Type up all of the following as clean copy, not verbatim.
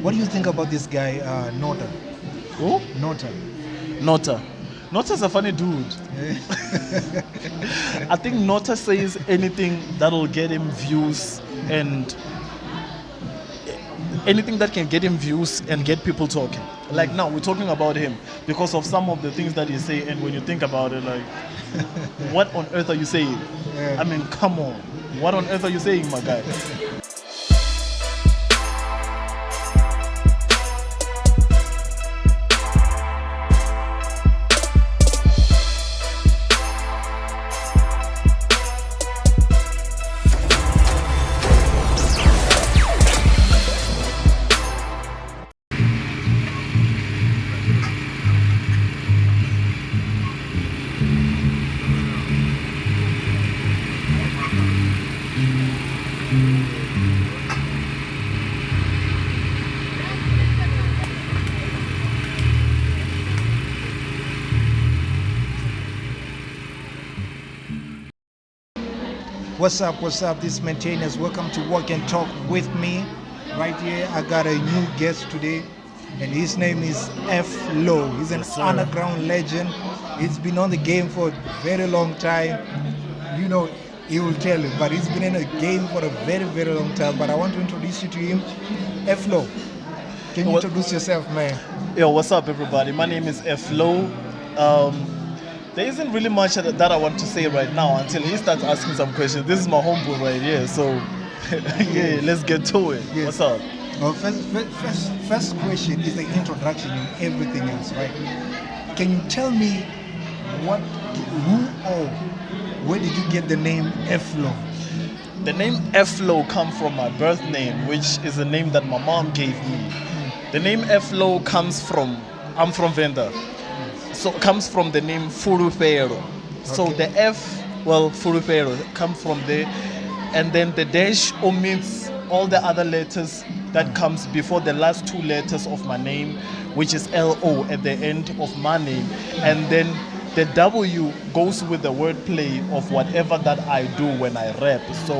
What do you think about this guy, Nota? Who? Nota. Nota. Nota's a funny dude. Yeah. I think Nota says anything that'll get him views and anything that can get him views and get people talking. Like now, we're talking about him because of some of the things that he say, and when you think about it, like, what on earth are you saying? Yeah. I mean, come on, what on earth are you saying, my guy? What's up? What's up? This is Maintainers. Welcome to Walk and Talk with me. Right here, I got a new guest today, and his name is F Low. He's an Yes, sir. underground legend. He's been on the game for a very long time. You know, he will tell you, but he's been in the game for a very, very long time. But I want to introduce you to him. F Low, can you What- introduce yourself, man? Yo, what's up, everybody? My name is F Low. There isn't really much that I want to say right now until he starts asking some questions. This is my homeboy right here, so yeah, let's get to it. Yes. What's up? Well, first question is the introduction and everything else, right? Can you tell me who or where did you get the name F-Low? The name F Low come from my birth name, which is a name that my mom gave me. The name F Low comes from, I'm from Venda, so it comes from the name Furupero. So Okay. the F, well, Furupero come from there, and then the dash omits all the other letters that comes before the last two letters of my name, which is LO at the end of my name, and then the W goes with the wordplay of whatever that I do when I rap. So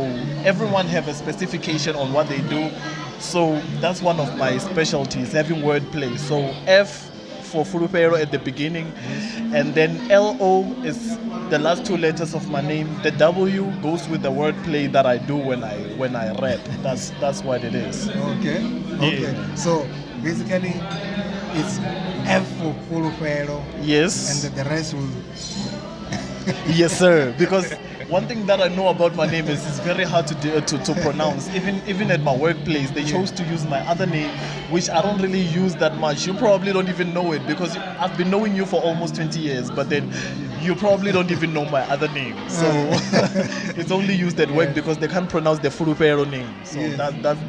everyone have a specification on what they do. So that's one of my specialties, having wordplay. So F for Furupero at the beginning, and then LO is the last two letters of my name. The W goes with the wordplay that I do when I rap. That's what it is. Okay. Okay. So basically, it's F for Fulufero, Yes. and the rest will. Yes, sir. Because one thing that I know about my name is it's very hard to pronounce. Even at my workplace, they chose to use my other name, which I don't really use that much. You probably don't even know it because I've been knowing you for almost 20 years, but then you probably don't even know my other name. So it's only used at work because they can't pronounce the Furupero name. So Yes.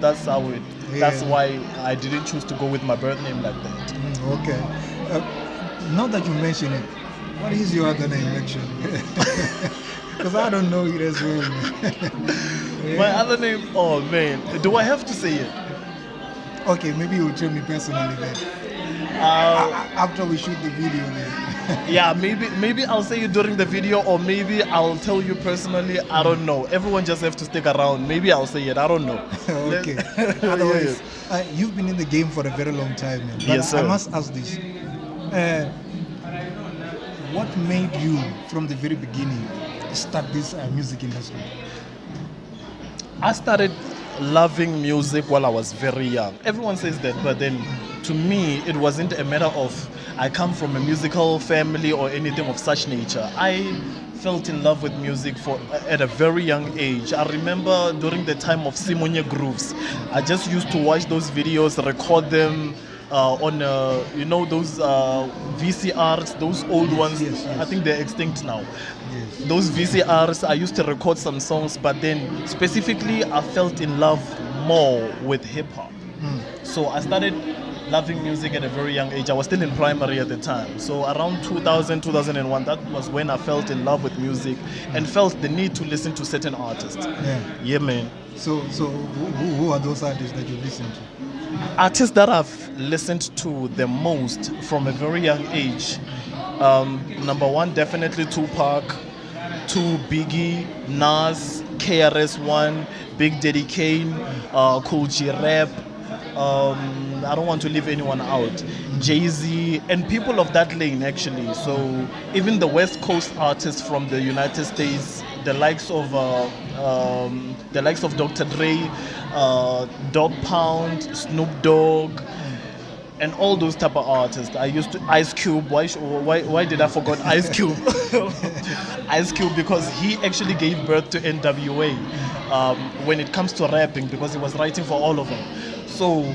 that's how it. That's Yeah. why I didn't choose to go with my birth name like that. Okay. Now that you mention it, what is your other name actually? Because I don't know it as well. Man. My other name, oh man, do I have to say it? Okay, maybe you'll tell me personally then. After we shoot the video then. Yeah, maybe I'll say it during the video, or maybe I'll tell you personally. I don't know. Everyone just have to stick around. Maybe I'll say it. I don't know. Okay. Otherwise, you've been in the game for a very long time, man. But Yes, sir. I must ask this. What made you, from the very beginning, start this music industry? I started loving music while I was very young. Everyone says that, but then to me, it wasn't a matter of I come from a musical family or anything of such nature. I fell in love with music at a very young age. I remember during the time of Simonye Grooves, I just used to watch those videos, record them on those VCRs, those old ones. Yes, yes. I think they're extinct now. Yes. Those VCRs, I used to record some songs, but then specifically I felt in love more with hip hop. So I started loving music at a very young age. I was still in primary at the time. So around 2000, 2001, that was when I felt in love with music and felt the need to listen to certain artists. Yeah. Yeah, man. So who are those artists that you listen to? Artists that I've listened to the most from a very young age. Number one, definitely Tupac. Two, Biggie, Nas, KRS-One, Big Daddy Kane, Cool G Rap. I don't want to leave anyone out. Jay-Z and people of that lane actually. So even the West Coast artists from the United States, the likes of Dr. Dre, Dog Pound, Snoop Dogg, and all those type of artists. I used to Ice Cube. Why did I forget Ice Cube? Ice Cube because he actually gave birth to NWA when it comes to rapping because he was writing for all of them. So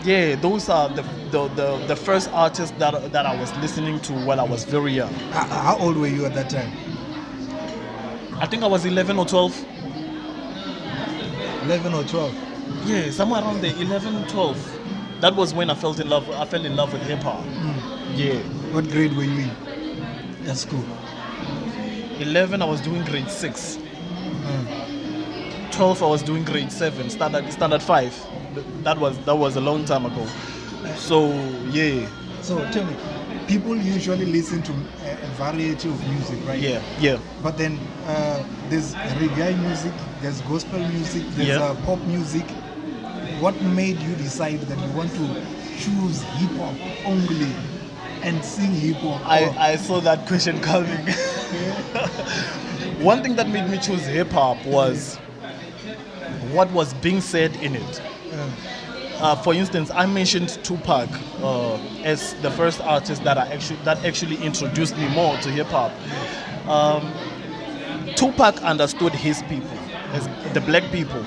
yeah, those are the first artists that I was listening to while I was very young. How old were you at that time? I think I was 11 or 12. 11 or 12. Yeah, somewhere around there, 11, 12. That was when I fell in love with hip hop. Yeah. What grade were you in at school? 11, I was doing grade 6. 12, I was doing grade 7, standard 5. That was a long time ago. So yeah. So tell me, people usually listen to a variety of music, right? Yeah. But then there's reggae music, there's gospel music, there's pop music. What made you decide that you want to choose hip hop only and sing hip hop? I saw that question coming. One thing that made me choose hip hop was what was being said in it. For instance, I mentioned Tupac as the first artist that actually introduced me more to hip hop. Tupac understood his people, as the black people.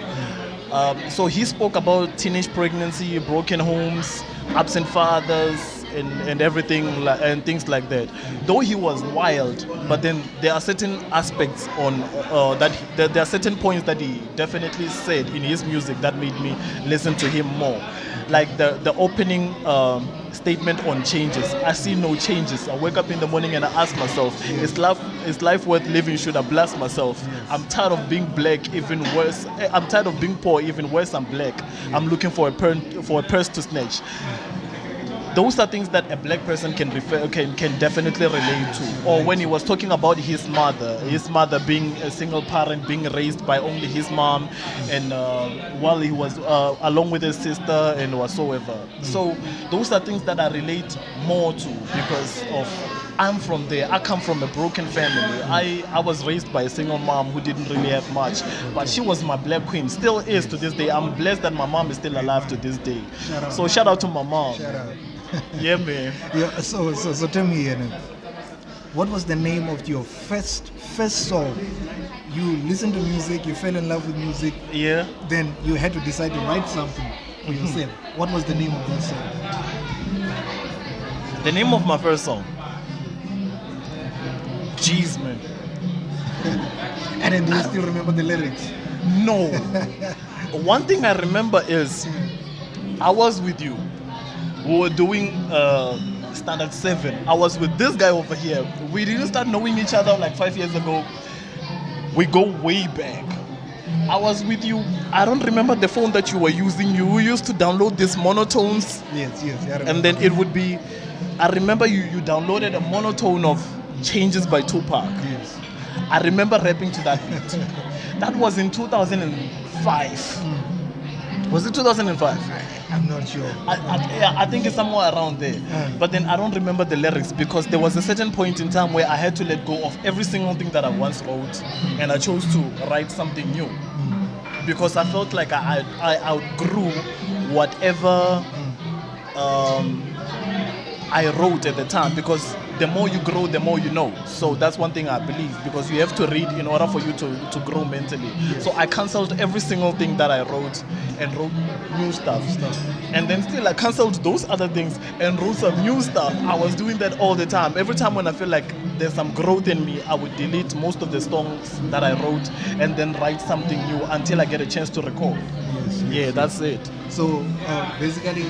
So he spoke about teenage pregnancy, broken homes, absent fathers, and everything and things like that. Though he was wild, but then there are certain aspects on there are certain points that he definitely said in his music that made me listen to him more. Like the opening statement on changes. I see no changes. I wake up in the morning and I ask myself, is life worth living? Should I blast myself? I'm tired of being black, even worse. I'm tired of being poor, even worse. I'm black. I'm looking for a purse to snatch. Those are things that a black person can definitely relate to. Or when he was talking about his mother being a single parent, being raised by only his mom, and while he was along with his sister and whatsoever. So those are things that I relate more to because of I'm from there. I come from a broken family. I was raised by a single mom who didn't really have much, but she was my black queen. Still is to this day. I'm blessed that my mom is still alive to this day. So shout out to my mom. Shout out. Yeah, man. Yeah, so tell me, what was the name of your first song? You listened to music, you fell in love with music. Yeah. Then you had to decide to write something for yourself. What was the name of that song? The name of my first song. Jeez, man. And then do you still remember the lyrics? No. One thing I remember is I was with you. We were doing standard 7. I was with this guy over here. We didn't start knowing each other like 5 years ago. We go way back. I was with you. I don't remember the phone that you were using. You used to download these monotones. Yes. Yeah, and then it would be, I remember you downloaded a monotone of Changes by Tupac. Yes. I remember rapping to that beat. That was in 2005. Was it 2005? I'm not sure. I think it's somewhere around there. But then I don't remember the lyrics because there was a certain point in time where I had to let go of every single thing that I once wrote and I chose to write something new. Because I felt like I outgrew whatever I wrote at the time, because the more you grow, the more you know. So that's one thing I believe, because you have to read in order for you to grow mentally. So I cancelled every single thing that I wrote and wrote new stuff. And then still I cancelled those other things and wrote some new stuff. I was doing that all the time. Every time when I feel like there's some growth in me, I would delete most of the songs that I wrote and then write something new until I get a chance to record. Yes. That's it. So basically,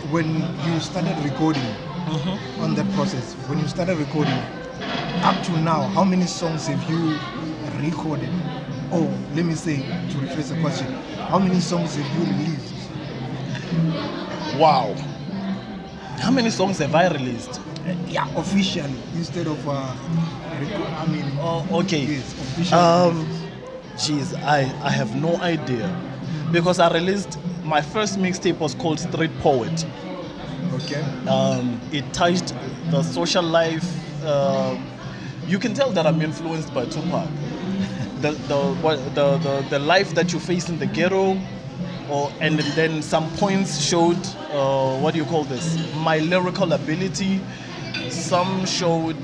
when you started recording, on that process, when you started recording, up to now, how many songs have you recorded? Or let me say, to rephrase the question, how many songs have you released? Wow. How many songs have I released? Yeah, officially, instead of okay. Yes, officially. Geez, I have no idea, because I released my first mixtape was called Street Poet. Okay. It touched the social life. You can tell that I'm influenced by Tupac. The life that you face in the ghetto, and then some points showed what do you call this? My lyrical ability. Some showed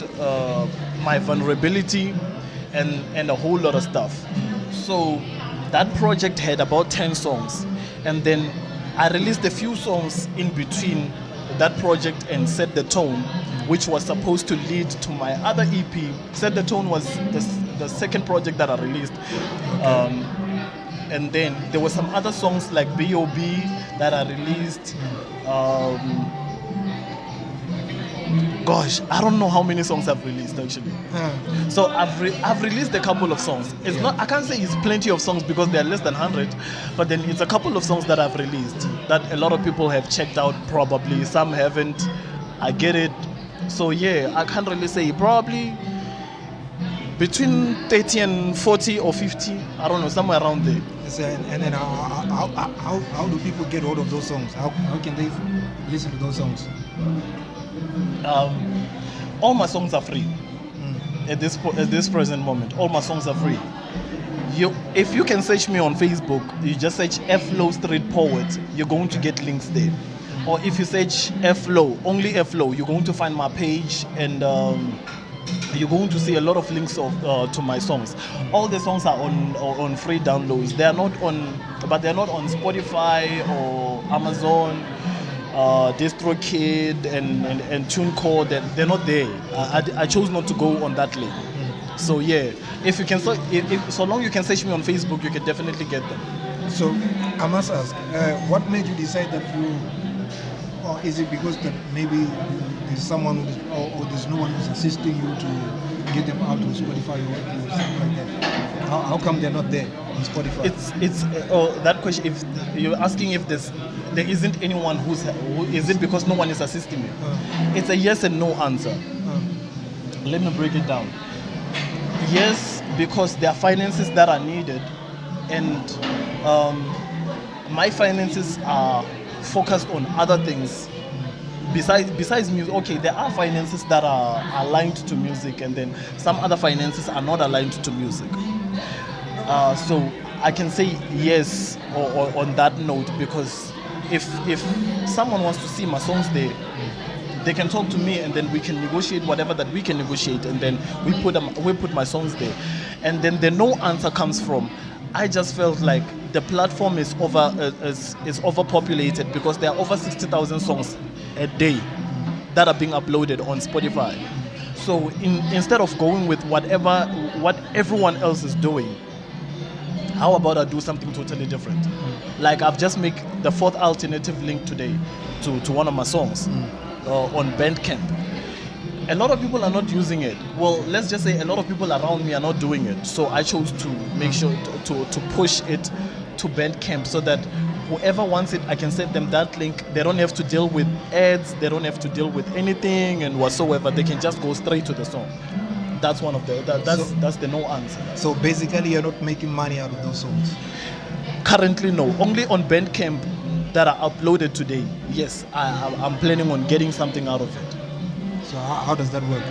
my vulnerability, and a whole lot of stuff. So that project had about 10 songs, and then I released a few songs in between that project and Set the Tone, which was supposed to lead to my other EP. Set the Tone was the second project that I released. And then there were some other songs like B.O.B. that I released. Gosh, I don't know how many songs I've released actually. So I've released a couple of songs. It's not, I can't say it's plenty of songs because they're less than 100, but then it's a couple of songs that I've released that a lot of people have checked out probably. Some haven't. I get it. So yeah, I can't really say, probably between 30 and 40 or 50. I don't know, somewhere around there. So, and then how do people get hold of those songs? How can they listen to those songs? All my songs are free at this present moment. All my songs are free. If you can search me on Facebook, you just search F-Low Street Poet, you're going to get links there. Or if you search F-Low, only F-Low, you're going to find my page, and you're going to see a lot of links to my songs. All the songs are on free downloads. They are not on Spotify or Amazon, DistroKid and TuneCore. They're not there. I chose not to go on that link. So yeah, if you can, so long you can search me on Facebook, you can definitely get them. So I must ask, what made you decide that you, or is it because that maybe there's someone or there's no one who's assisting you to get them out on Spotify or something like that? How come they're not there on Spotify? It's that question. If you're asking if there isn't anyone who is it because no one is assisting me? It's a yes and no answer. Let me break it down. Yes, because there are finances that are needed, and my finances are focused on other things besides music. Okay, there are finances that are aligned to music, and then some other finances are not aligned to music. So I can say yes or on that note, because if someone wants to see my songs there, they can talk to me, and then we can negotiate whatever that we can negotiate, and then we put my songs there. And then the no answer comes from, I just felt like the platform is overpopulated, because there are over 60,000 songs a day that are being uploaded on Spotify. So instead of going with what everyone else is doing, how about I do something totally different? Like I've just made the fourth alternative link today to one of my songs on Bandcamp. A lot of people are not using it. Well, let's just say a lot of people around me are not doing it. So I chose to make sure to push it to Bandcamp, so that whoever wants it, I can send them that link. They don't have to deal with ads. They don't have to deal with anything and whatsoever. They can just go straight to the song. That's one of that's the no answer. So basically, you're not making money out of those songs? Currently, no. Only on Bandcamp that are uploaded today. Yes, I'm planning on getting something out of it. So how does that work?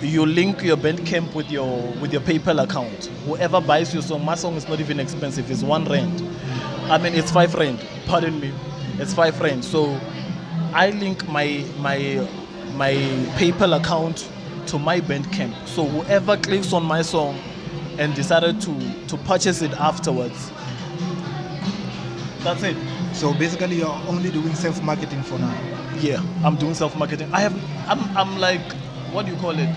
You link your Bandcamp with your PayPal account. Whoever buys your song, my song is not even expensive. It's R1. I mean, it's R5. Pardon me, it's R5. So I link my PayPal account to my Bandcamp. So whoever clicks on my song and decided to purchase it afterwards, that's it. So basically, you're only doing self-marketing for now? Yeah, I'm doing self-marketing. I'm like, what do you call it?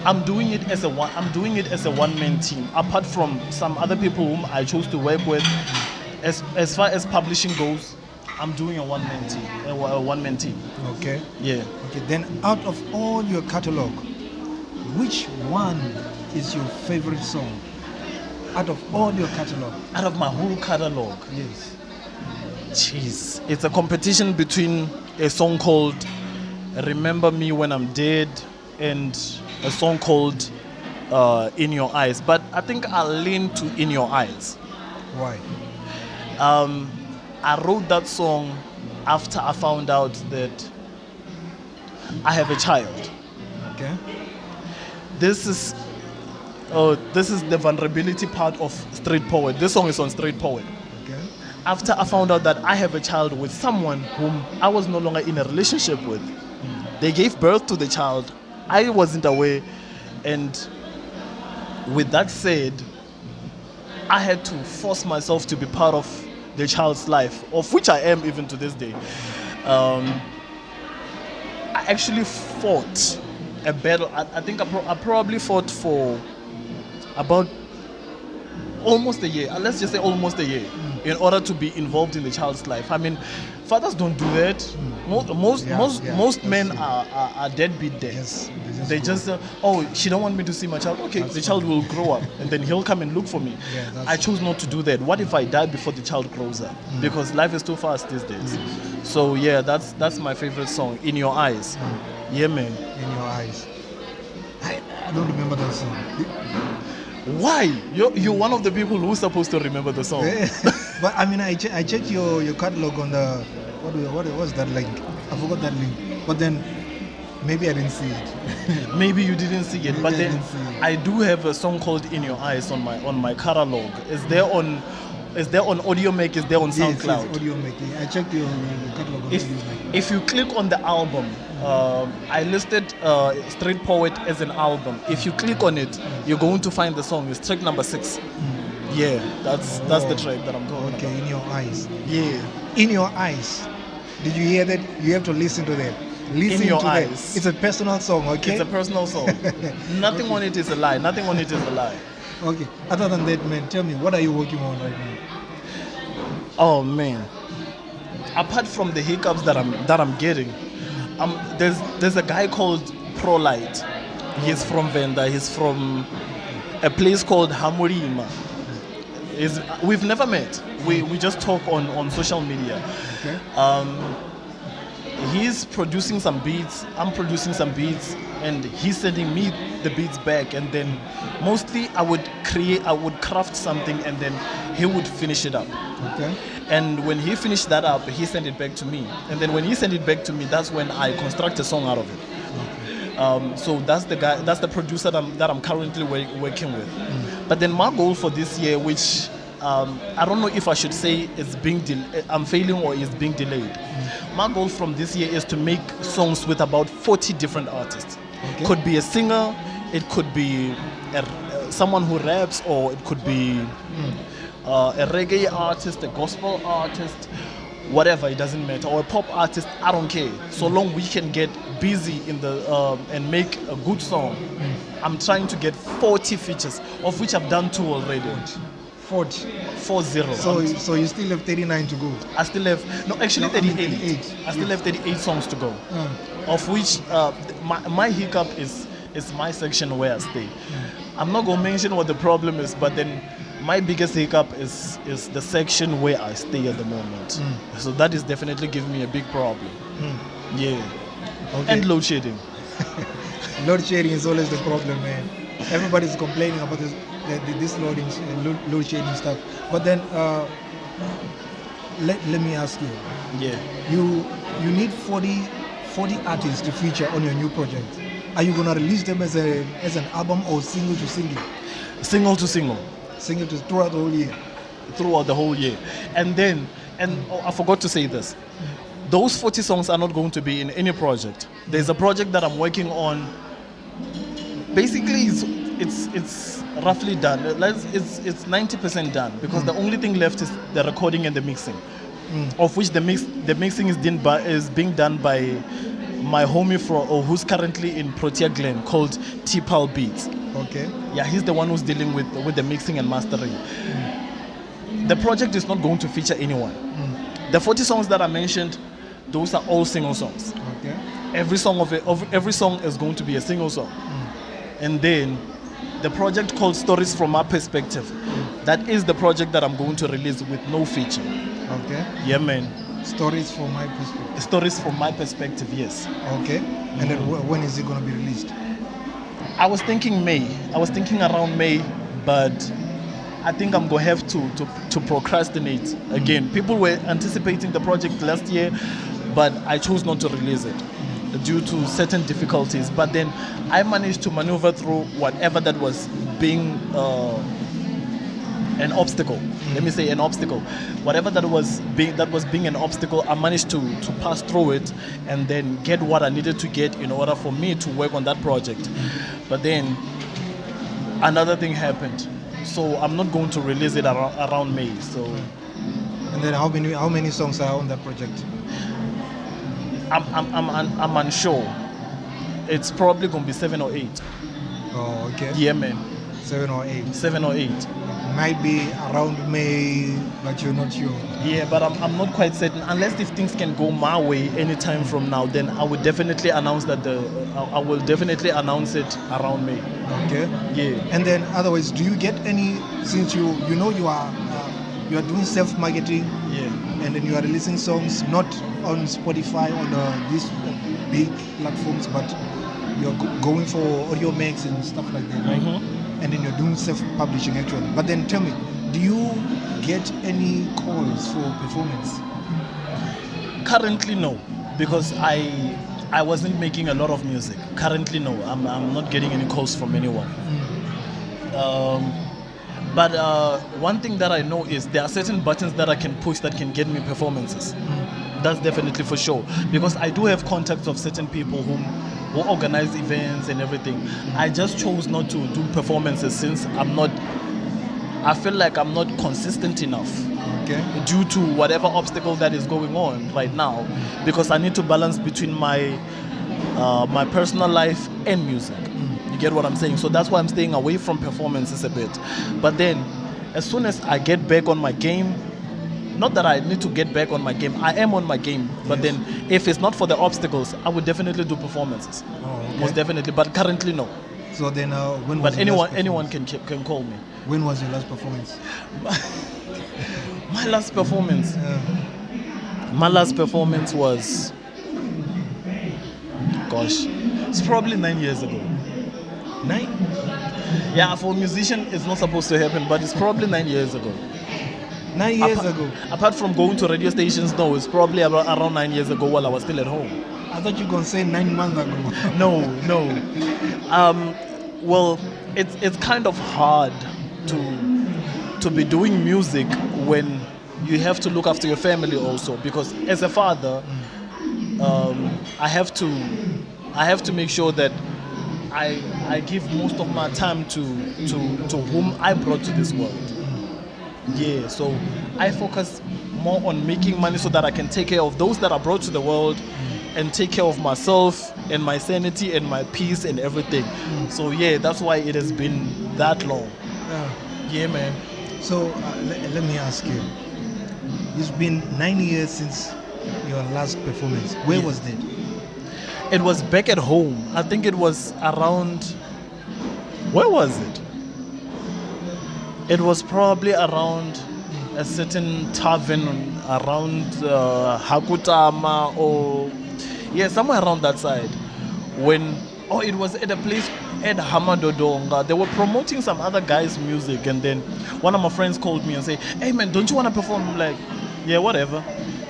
I'm doing it as a one-man team. Apart from some other people whom I chose to work with, as far as publishing goes, I'm doing a one-man team. Okay. Yeah. Okay. Then, out of all your catalog, which one is your favorite song? Out of all your catalog? Out of my whole catalog? Yes. Jeez, it's a competition between a song called "Remember Me When I'm Dead" and a song called "In Your Eyes." But I think I'll lean to "In Your Eyes." Why? I wrote that song after I found out that I have a child. Okay. This is the vulnerability part of Street Poet. This song is on Street Poet. Okay. After I found out that I have a child with someone whom I was no longer in a relationship with. They gave birth to the child. I wasn't aware. And with that said, I had to force myself to be part of the child's life, of which I am even to this day. I actually fought a battle. I think I probably fought for about almost a year. Let's just say almost a year, in order to be involved in the child's life. I mean, fathers don't do that. Most men are deadbeat dads. Yes, They just she don't want me to see my child. Okay, the child will grow up and then he'll come and look for me. Yeah, I choose not to do that. What if I die before the child grows up? Because life is too fast these days. So yeah, that's my favorite song, In Your Eyes. Yeah, man. In Your Eyes. I don't remember that song. Why? You're one of the people who's supposed to remember the song. But I mean, I checked your catalog on the what was that link? I forgot that link. But then maybe I didn't see it. Maybe you didn't see it, Maybe but I then didn't see it. I do have a song called In Your Eyes on my catalog. Is there on Audio Make? Is there on SoundCloud? Yes, Audio Making. I checked your catalog on If Audio Making. if you click on the album, I listed Street Poet as an album. If you click on it, you're going to find the song. It's track number 6. Yeah, that's the track that I'm talking Okay, about. In Your Eyes. Yeah. In Your Eyes. Did you hear that? You have to listen to that. Listen In Your to that. Eyes. It's a personal song, okay? It's a personal song. Nothing on it is a lie. Nothing on it is a lie. Okay. Other than that, man, tell me, what are you working on right now? Oh man. Apart from the hiccups that I'm getting, there's a guy called Prolight. He's from Venda. He's from a place called Hamurima. We've never met. We just talk on social media. Okay. He's producing some beats, I'm producing some beats, and he's sending me the beats back, and then mostly I would craft something, and then he would finish it up. Okay. And when he finished that up, he sent it back to me, and then when he sent it back to me, that's when I construct a song out of it. So that's the producer that I'm currently working with. But then my goal for this year, which I don't know if I should say I'm failing or is being delayed. My goal from this year is to make songs with about 40 different artists. Okay. Could be a singer, it could be someone who raps, or it could be a reggae artist, a gospel artist, whatever, it doesn't matter, or a pop artist, I don't care. So long we can get busy in the and make a good song. I'm trying to get 40 features, of which I've done 2 already. 40. 40. So you still have 39 to go. I still have 38. 38. I still have 38 songs to go, of which my hiccup is my section where I stay. I'm not gonna mention what the problem is, but then my biggest hiccup is the section where I stay at the moment. So that is definitely giving me a big problem. Yeah. Okay. And load shedding. Load shedding is always the problem, man. Everybody's complaining about this load shedding stuff. But then, let me ask you. Yeah. You need 40 artists to feature on your new project. Are you gonna release them as an album or single to single? Single to single. Single to throughout the whole year. Throughout the whole year. And I forgot to say this. Those 40 songs are not going to be in any project. There's a project that I'm working on. Basically, it's roughly done. It's 90% done, because the only thing left is the recording and the mixing, of which the mixing is being done by my homie who's currently in Protea Glen, called T-Pal Beats. Okay. Yeah, he's the one who's dealing with the mixing and mastering. The project is not going to feature anyone. The 40 songs that I mentioned, those are all single songs. Okay. Every song is going to be a single song. And then the project called Stories From My Perspective, that is the project that I'm going to release with no feature. Okay. Yeah, man. Stories from my perspective. Stories From My Perspective, yes. Okay. And then when is it going to be released? I was thinking May. I was thinking around May, but I think I'm gonna have to procrastinate again. People were anticipating the project last year, but I chose not to release it due to certain difficulties. But then I managed to maneuver through whatever that was being an obstacle. Let me say an obstacle. Whatever that was being an obstacle, I managed to pass through it and then get what I needed to get in order for me to work on that project. But then another thing happened, so I'm not going to release it around May. So, And then how many songs are on that project? I'm unsure. It's probably gonna be 7 or 8. Oh, okay. Yeah, man. 7 or 8. 7 or 8. Might be around May, but you're not sure. Yeah, but I'm not quite certain. Unless if things can go my way anytime from now, then I would definitely announce that I will definitely announce it around May. Okay. Yeah. And then otherwise, do you get any, since you know you are doing self-marketing, Yeah. and then you are releasing songs not on Spotify on these big platforms, but you're going for audio max and stuff like that, right? Mhm. And then you're doing self-publishing actually. But then tell me, do you get any calls for performance? Currently, no, because I wasn't making a lot of music. Currently, no, I'm not getting any calls from anyone. But one thing that I know is there are certain buttons that I can push that can get me performances. That's definitely for sure, because I do have contacts of certain people who organize events and everything. I just chose not to do performances since I feel like I'm not consistent enough. Okay. Due to whatever obstacle that is going on right now, because I need to balance between my personal life and music. You get what I'm saying? So that's why I'm staying away from performances a bit. But then, as soon as I get back on my game, not that I need to get back on my game, I am on my game. But Yes. then, if it's not for the obstacles, I would definitely do performances. Oh, okay. Most definitely. But currently, no. So then, when was But your last anyone performance? can call me. When was your last performance? My last performance. Uh, My last performance was, gosh, it's probably 9 years ago. 9? Yeah, for a musician, it's not supposed to happen, but it's probably 9 years ago. 9 years ago. Apart from going to radio stations, no, it's probably around 9 years ago while I was still at home. I thought you were gonna say 9 months ago. No. Well, it's kind of hard to be doing music when you have to look after your family also, because as a father, I have to make sure that I give most of my time to whom I brought to this world. Yeah, so I focus more on making money so that I can take care of those that I brought to the world and take care of myself and my sanity and my peace and everything. So yeah, that's why it has been that long. Yeah, man. So let me ask you. It's been 9 years since your last performance. Where was that? It was back at home. I think it was around. Where was it? It was probably around a certain tavern around Hakutama, or somewhere around that side. It was at a place at Hamadodonga. They were promoting some other guy's music, and then one of my friends called me and said, "Hey man, don't you want to perform?" I'm like, "Yeah, whatever."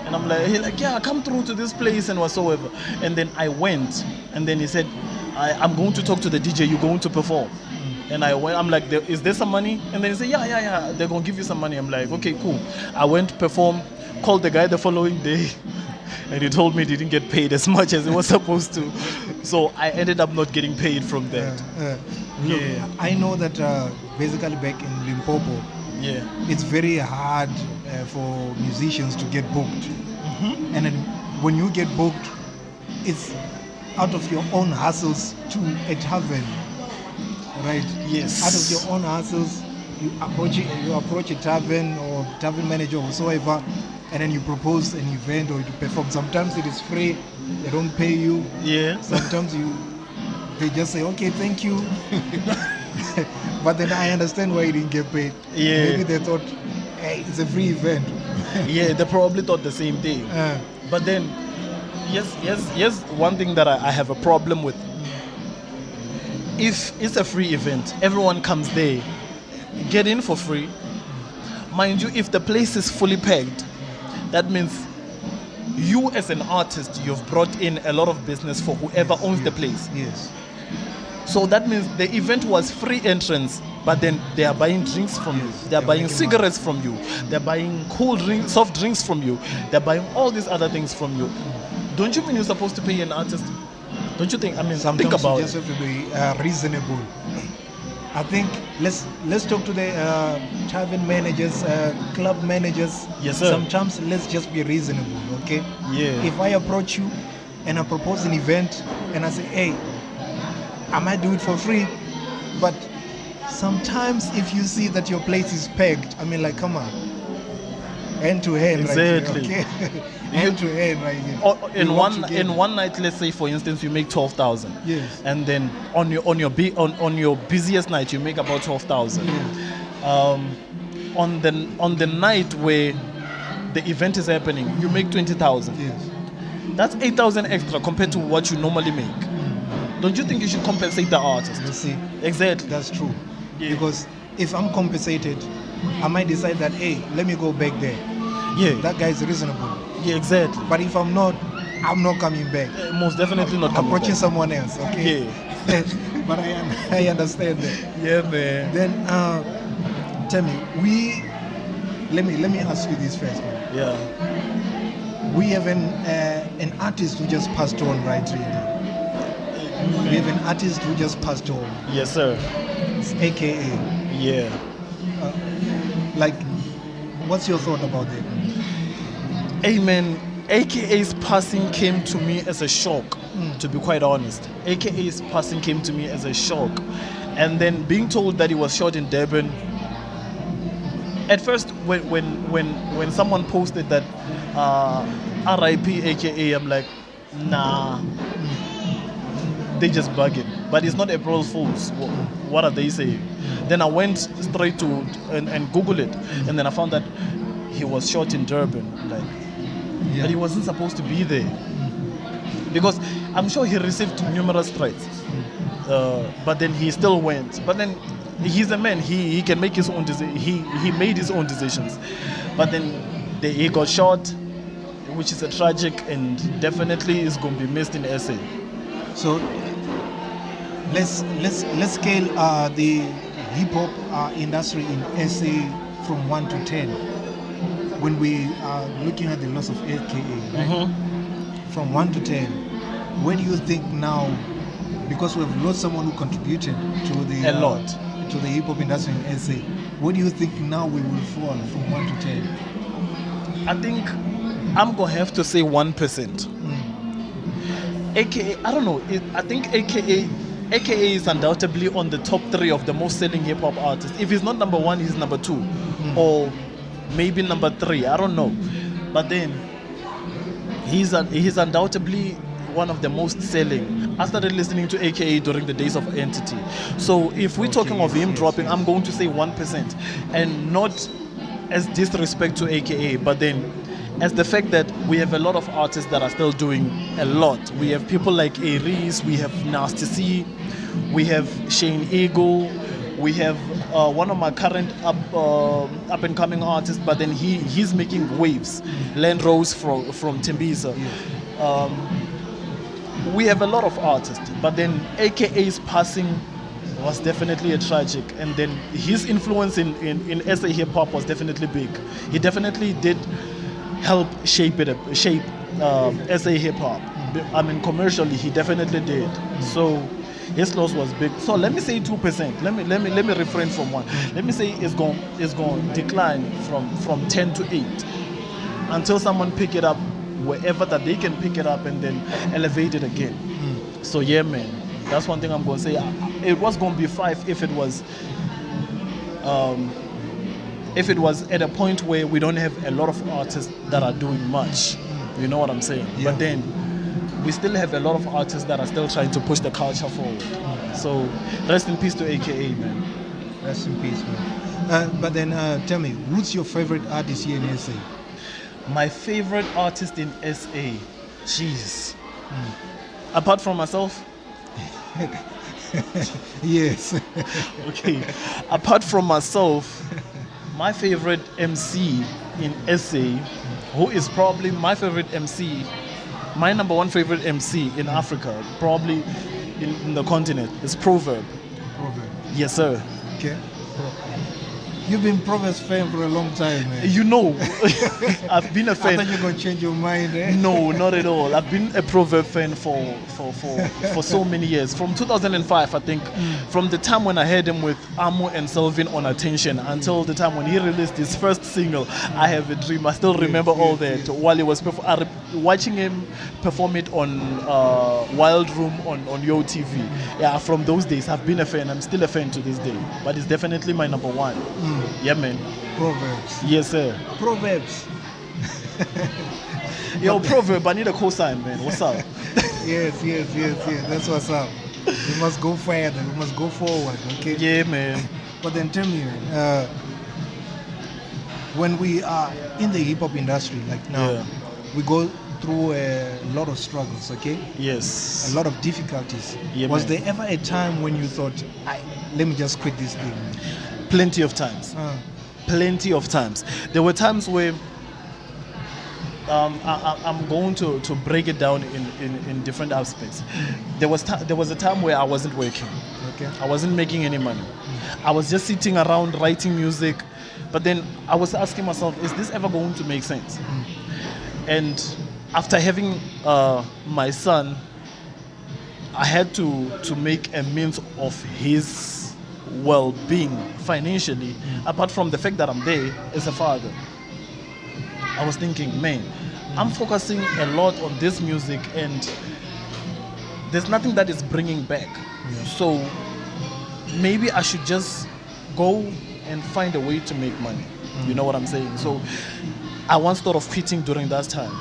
And I'm like, he's like, "Yeah, come through to this place and whatsoever." And then I went, and then he said, I'm going to talk to the DJ, you're going to perform. And I went, I'm like, "Is there some money?" And then he said, yeah, they're going to give you some money. I'm like, "Okay, cool." I went to perform, called the guy the following day, and he told me he didn't get paid as much as he was supposed to. So I ended up not getting paid from that. Look, Yeah. I know that basically back in Limpopo, Yeah. it's very hard for musicians to get booked. And then when you get booked, it's out of your own hustles to a tavern, right? Yes. Out of your own hustles, you approach a tavern or tavern manager or whatsoever, and then you propose an event or you perform. Sometimes it is free, they don't pay you. Yeah. Sometimes they just say, "Okay, thank you." But then I understand why you didn't get paid. Yeah. Maybe they thought, "Hey, it's a free event." Yeah, they probably thought the same thing. But then, yes, one thing that I have a problem with. If it's a free event, everyone comes there get in for free. Mind you, if the place is fully packed, that means you as an artist, you've brought in a lot of business for whoever owns the place. Yes. So that means the event was free entrance, but then they are buying drinks from you. Yes, They are they're buying making cigarettes from you. They're buying cool drinks, soft drinks from you. They're buying all these other things from you. Don't you mean you're supposed to pay an artist? Don't you think? I mean, Sometimes think about you just it. have to be reasonable. I think let's talk to the tavern managers, club managers. Yes, sir. Sometimes let's just be reasonable, okay? Yeah. If I approach you and I propose an event and I say, hey, I might do it for free, but sometimes if you see that your place is pegged, I mean, like, come on, hand to hand, Exactly. right here, okay? Hand to hand, right here. In We work one together. one night, let's say for instance, you make 12,000. Yes. And then on your busiest night, you make about 12,000. On the night where the event is happening, you make 20,000. Yes. That's 8,000 extra compared to what you normally make. Don't you think you should compensate the artist? You see, Exactly. that's true. Yeah. Because if I'm compensated, I might decide that, hey, let me go back there. Yeah. That guy is reasonable. Yeah, exactly. But if I'm not coming back. Most definitely not coming Approaching back. someone else, okay? Yeah. But I understand that. Yeah, man. Then tell me, let me ask you this first, man. Yeah. We have an artist who just passed on, right? Really. We have an artist who just passed on. Yes, sir. It's AKA. Yeah. Like, what's your thought about that? Amen. AKA's passing came to me as a shock, to be quite honest. AKA's passing came to me as a shock. And then being told that he was shot in Durban. At first, when someone posted that RIP AKA, I'm like, nah, they just bugging. But it's not April Fools. What are they saying? Then I went straight to and Google it, and then I found that he was shot in Durban. Like, Yeah. but he wasn't supposed to be there because I'm sure he received numerous threats. But then he still went. But then he's a man. He can make his own he made his own decisions. But then he got shot, which is a tragic and definitely is going to be missed in SA. So let's scale the hip hop industry in SA from 1 to 10. When we are looking at the loss of AKA, right? From 1 to 10, where do you think now? Because we've lost someone who contributed to the A lot. to the hip hop industry in SA. Where do you think now we will fall from 1 to 10? I think I'm going to have to say 1%. AKA, I don't know. I think AKA is undoubtedly on the top 3 of the most selling hip hop artists. If he's not number 1, he's number 2, or maybe number 3. I don't know. But then he's undoubtedly one of the most selling. I started listening to AKA during the days of Entity. So if we're talking of him dropping, I'm going to say 1%, and not as disrespect to AKA, but then as the fact that we have a lot of artists that are still doing a lot. We have people like Aries, we have Nasty C, we have Shane Eagle, we have one of my current up and coming artists, but then he's making waves. Land Rose from Tembisa. We have a lot of artists, but then AKA's passing was definitely a tragic, and then his influence in SA hip hop was definitely big. He definitely did help shape SA hip hop. I mean, commercially, he definitely did. So his loss was big. So let me say 2%. Let me refrain from 1. Let me say it's going to decline from 10 to 8 until someone pick it up wherever that they can pick it up and then elevate it again. So yeah, man, that's one thing I'm going to say. It was going to be 5 if it was at a point where we don't have a lot of artists that are doing much. You know what I'm saying? Yeah. But then we still have a lot of artists that are still trying to push the culture forward. So rest in peace to AKA, man. Rest in peace, man. But then tell me, who's your favorite artist here in SA? My favorite artist in SA, jeez. Apart from myself, Yes. Okay. Apart from myself, my favorite MC in SA, who is probably my favorite MC, my number one favorite MC in Africa, probably in the continent, is Proverb. Proverb. Yes, sir. Okay. You've been Proverbs fan for a long time, man. You know, I've been a I fan. thought you were gonna change your mind, eh? No, not at all. I've been a Proverb fan for so many years. From 2005, I think, from the time when I heard him with Amo and Selvin on Attention until the time when he released his first single, I Have a Dream. I still remember all that while he was watching him perform it on Wild Room on Yo TV. Yeah, from those days, I've been a fan. I'm still a fan to this day. But it's definitely my number one. Yeah, man. Proverbs. Yes, sir. Proverbs. Yo, Proverb, I need a cosign, man. What's up? Yes. That's what's up. We must go further. We must go forward. Okay. Yeah, man. But then tell me, man, when we are in the hip hop industry, like now, Yeah. we go through a lot of struggles. Okay. Yes. A lot of difficulties. Yeah, Was man. there ever a time when you thought, let me just quit this thing? Plenty of times. Uh, Plenty of times. There were times where I'm going to break it down in different aspects. There was a time where I wasn't working. okay. I wasn't making any money. I was just sitting around writing music. But then I was asking myself, is this ever going to make sense? And after having my son, I had to make a means of his well-being financially, apart from the fact that I'm there as a father. I was thinking, man, I'm focusing a lot on this music and there's nothing that is bringing back. So maybe I should just go and find a way to make money. You know what I'm saying? So I once thought of quitting during that time.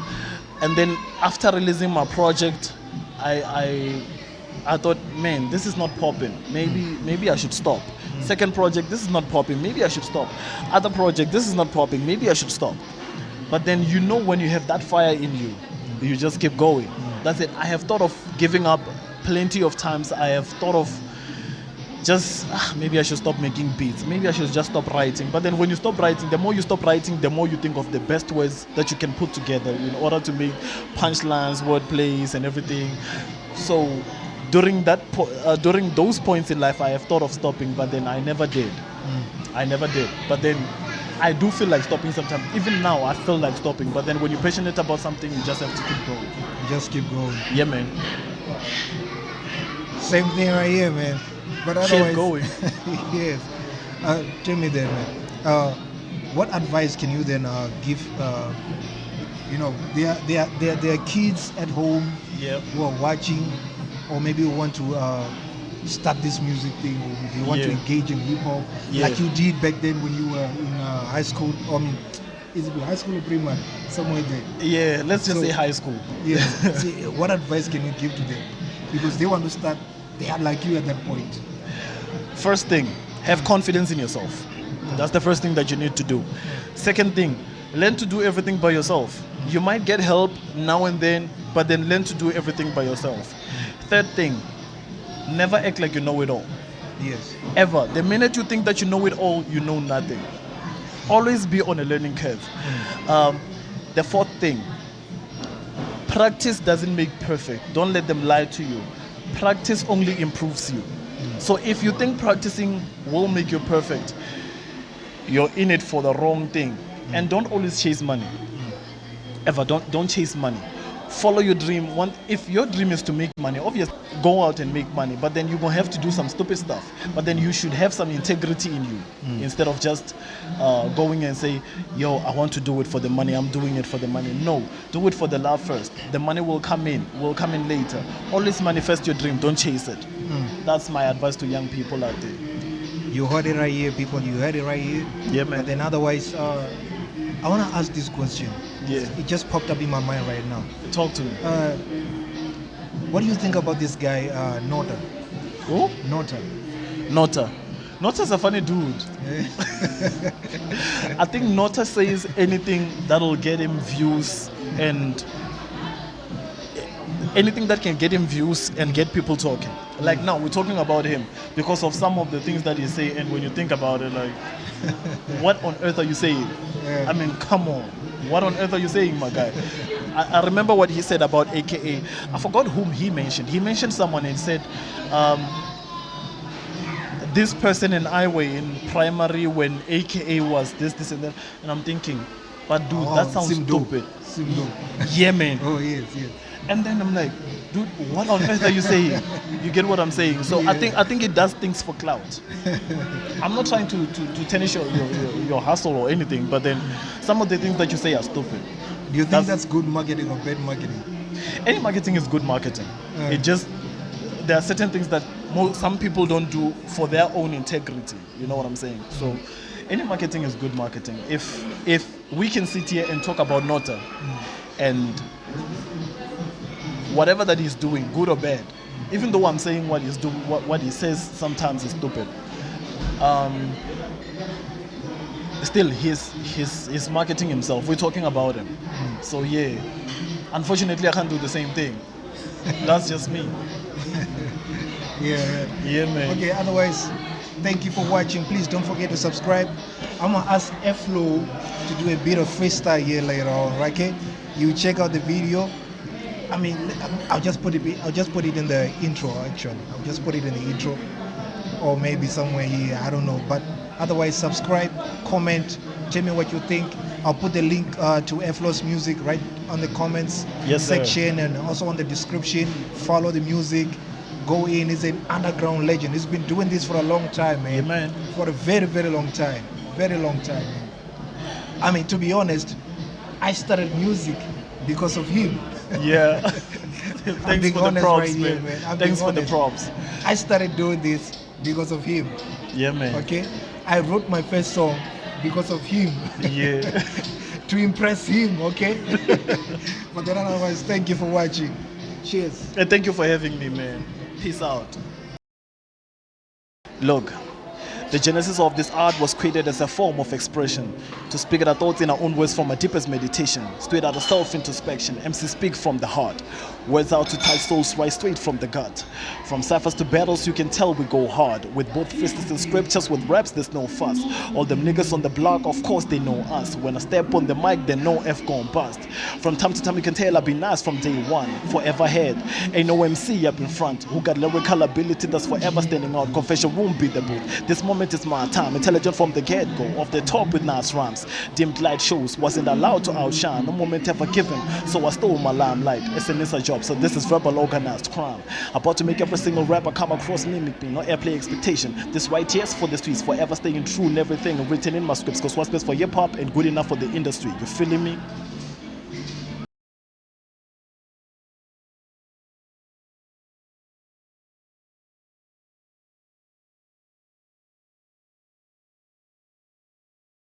And then after releasing my project, I thought, man, this is not popping. Maybe I should stop. Second project, this is not popping. Maybe I should stop. Other project, this is not popping. Maybe I should stop. But then you know when you have that fire in you, you just keep going. That's it. I have thought of giving up plenty of times. I have thought of just maybe I should stop making beats. Maybe I should just stop writing. But then when you stop writing, the more you stop writing, the more you think of the best words that you can put together in order to make punchlines, wordplays, and everything. So during those points in life, I have thought of stopping, but then I never did. I never did. But then I do feel like stopping sometimes. Even now, I feel like stopping. But then when you're passionate about something, you just have to keep going. Just keep going. Yeah, man. Same thing right here, man. But otherwise, Keep going. yes. Tell me then, man. What advice can you then give? There are kids at home Yeah. who are watching, or maybe who want to start this music thing, or they want to Yeah. engage in hip hop, Yeah. like you did back then when you were in high school. I mean, is it high school or primary? Somewhere there. Yeah, let's just So- say high school. Yes. See, what advice can you give to them? Because they want to start. They are like you at that point. First thing, have confidence in yourself. That's the first thing that you need to do. Second thing, learn to do everything by yourself. You might get help now and then, but then learn to do everything by yourself. Third thing, never act like you know it all. Yes. Ever. The minute you think that you know it all, you know nothing. Always be on a learning curve. The fourth thing, practice doesn't make perfect. Don't let them lie to you. Practice only improves you. So if you think practicing will make you perfect, you're in it for the wrong thing. And don't always chase money. Ever. Don't chase money. Follow your dream. If your dream is to make money, obviously go out and make money, but then you're going to have to do some stupid stuff. But then you should have some integrity in you instead of just going and say, yo, I want to do it for the money. I'm doing it for the money. No, do it for the love first. The money will come in later. Always manifest your dream. Don't chase it. That's my advice to young people out there. You heard it right here, people. You heard it right here. Yeah, man. But then otherwise, I want to ask this question. Yeah. It just popped up in my mind right now. Talk to me. What do you think about this guy, Nota? Who? Nota. Nota. Nota's a funny dude. I think Nota says anything that'll get him views, and anything that can get him views and get people talking. Like now we're talking about him because of some of the things that he say, and when you think about it, like, what on earth are you saying? Yeah. I mean, come on, what on earth are you saying, my guy? I remember what he said about AKA. I forgot whom he mentioned. He mentioned someone and said, this person and I were in primary when AKA was this, and that. And I'm thinking, but dude, that sounds stupid. Simdo. Yeah, man. Oh, yes, yes. And then I'm like, dude, what on earth are you saying? You get what I'm saying? So Yeah. I think it does things for clout. I'm not trying to tarnish your hustle or anything, but then some of the things that you say are stupid. Do you think that's good marketing or bad marketing? Any marketing is good marketing. It just, there are certain things that some people don't do for their own integrity. You know what I'm saying? So any marketing is good marketing. If we can sit here and talk about Nota and whatever that he's doing, good or bad, even though I'm saying what he's doing, what he says sometimes is stupid, still he's marketing himself. We're talking about him. So yeah, unfortunately I can't do the same thing. That's just me. Yeah, man. Okay, otherwise, thank you for watching. Please don't forget to subscribe. I'm gonna ask Flo to do a bit of freestyle here later on, right? Okay? You check out the video. I mean, I'll just put it in the intro. Actually, I'll just put it in the intro, or maybe somewhere here. I don't know. But otherwise, subscribe, comment, tell me what you think. I'll put the link to Flo's music right on the comments section, and also on the description. Follow the music. Go in. He's an underground legend. He's been doing this for a long time, man. Yeah, man. For a very, very long time. Very long time, man. I mean, to be honest, I started music because of him. Yeah. Thanks for the props, right man. Thanks for the props. I started doing this because of him. Yeah, man. Okay? I wrote my first song because of him. Yeah. To impress him, okay? But then otherwise, thank you for watching. Cheers. And thank you for having me, man. Peace out. Look, the genesis of this art was created as a form of expression, to speak our thoughts in our own words from our deepest meditation, straight out of self-introspection. MC speak from the heart. Words out to touch souls right straight from the gut. From ciphers to battles, you can tell we go hard. With both fists and scriptures, with raps, there's no fuss. All them niggas on the block, of course they know us. When I step on the mic, they know F gon' bust. From time to time, you can tell I've been nice from day one. Forever head, ain't no MC up in front who got lyrical ability that's forever standing out. Confession won't be the boot. This moment is my time. Intelligent from the get-go, off the top with nice rhymes. Dimmed light shows, wasn't allowed to outshine. No moment ever given, so I stole my limelight. It's an inside job, so this is verbal organized crime. About to make every single rapper come across mimic me, no airplay expectation. This right here's for the streets, forever staying true in everything written in my scripts. Cause what's best for hip-hop and good enough for the industry. You feeling me?